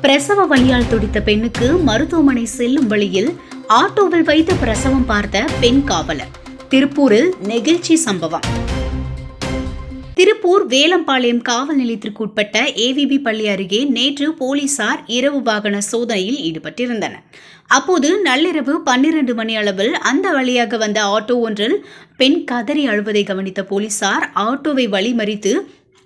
பிரசவ வலியால் துடித்த பெண்ணுக்கு மருத்துவமனை செல்லும் வழியில் ஆட்டோவில் வைத்து பிரசவம் பார்த்த பெண் காவலர். திருப்பூரில் நெகிழ்ச்சி சம்பவம். திருப்பூர் வேலம்பாளையம் காவல் நிலையத்திற்கு உட்பட்ட ஏவிபி பள்ளி அருகே நேற்று போலீசார் இரவு வாகன சோதனையில் ஈடுபட்டிருந்தனர். அப்போது நள்ளிரவு 12 மணி அளவில் அந்த வழியாக வந்த ஆட்டோ ஒன்றில் பெண் கதறி அழுவதை கவனித்த போலீசார் ஆட்டோவை வழிமறித்து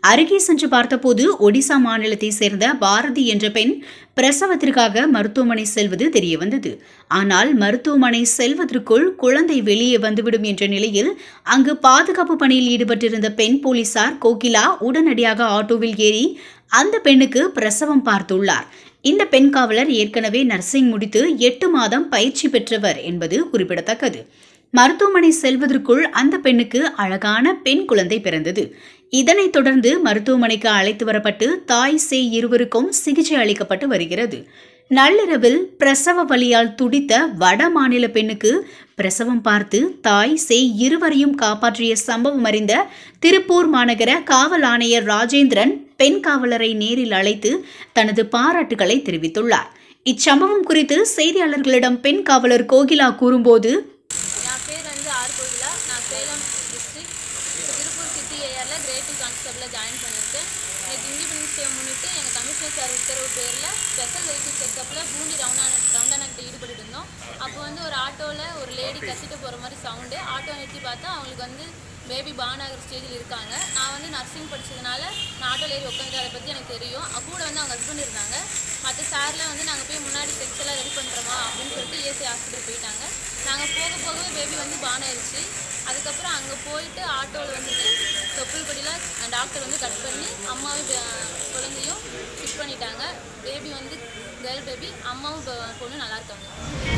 அருகே சென்று பார்த்தபோது ஒடிசா மாநிலத்தை சேர்ந்த பாரதி என்ற பெண் பிரசவத்திற்காக மருத்துவமனை செல்வது தெரியவந்தது. ஆனால் மருத்துவமனை செல்வதற்குள் குழந்தை வெளியே வந்துவிடும் என்ற நிலையில் அங்கு பாதுகாப்பு பணியில் ஈடுபட்டிருந்த பெண் போலீசார் கோகிலா உடனடியாக ஆட்டோவில் ஏறி அந்த பெண்ணுக்கு பிரசவம் பார்த்துள்ளார். இந்த பெண் காவலர் ஏற்கனவே நர்சிங் முடித்து 8 மாதம் பயிற்சி பெற்றவர் என்பது குறிப்பிடத்தக்கது. மருத்துவமனை செல்வதற்குள் அந்த பெண்ணுக்கு அழகான பெண் குழந்தை பிறந்தது. இதனைத் தொடர்ந்து மருத்துவமனைக்கு அழைத்து வரப்பட்டு தாய் சேய் இருவருக்கும் சிகிச்சை அளிக்கப்பட்டு வருகிறது. நள்ளிரவில் பிரசவ வலியால் துடித்த வட மாநில பெண்ணுக்கு பிரசவம் பார்த்து தாய் சேய் இருவரையும் காப்பாற்றிய சம்பவம் அறிந்த திருப்பூர் மாநகர காவல் ஆணையர் ராஜேந்திரன் பெண் காவலரை நேரில் அழைத்து தனது பாராட்டுகளை தெரிவித்துள்ளார். இச்சம்பவம் குறித்து செய்தியாளர்களிடம் பெண் காவலர் கோகிலா கூறும்போது, நான் சேலம் டிஸ்ட்ரிக்ட் திருப்பூர் சிட்டி ஏஆரில் கிரேட் 2 கான்ஸ்டபிளில் ஜாயின் பண்ணியிருக்கேன். நேற்று இண்டிபெண்டன்ஸ் டே முன்னிட்டு எங்கள் கமிஷனர் சார் உத்தரவு பேரில் ஸ்பெஷல் வெஹிக்கிள் செக்கப்பில் பூண்டி ரவுண்டானாக்கிட்ட ஈடுபட்டு இருந்தோம். அப்போ ஒரு ஆட்டோவில் ஒரு லேடி கசிட்டு போகிற மாதிரி சவுண்டு. ஆட்டோ நிறுத்தி பார்த்தா அவங்களுக்கு பேபி பான் ஆகிற ஸ்டேஜில் இருக்காங்க. நான் நர்சிங் படித்ததுனால நான் ஆட்டோவில் ஏறி உட்காந்துட்டு அதை பற்றி எனக்கு தெரியும். கூட அவங்க ஹஸ்பண்ட் இருந்தாங்க. மற்ற சாரில் நாங்கள் போய் முன்னாடி செக்ஸ் எல்லாம் ரெடி பண்ணுறோமா அப்படின்னு சொல்லிட்டு ஏசி ஹாஸ்பிட்டல் போயிட்டாங்க. நாங்கள் போகவே பேபி பான் ஆயிடுச்சு. அதுக்கப்புறம் அங்கே போயிட்டு ஆட்டோவில் தொப்புள்படியில் டாக்டர் கட் பண்ணி அம்மாவும் குழந்தையும் ஃபிட் பண்ணிட்டாங்க. பேபி கேர்ள் பேபி, அம்மாவும் பொண்ணு நல்லா இருக்காங்க.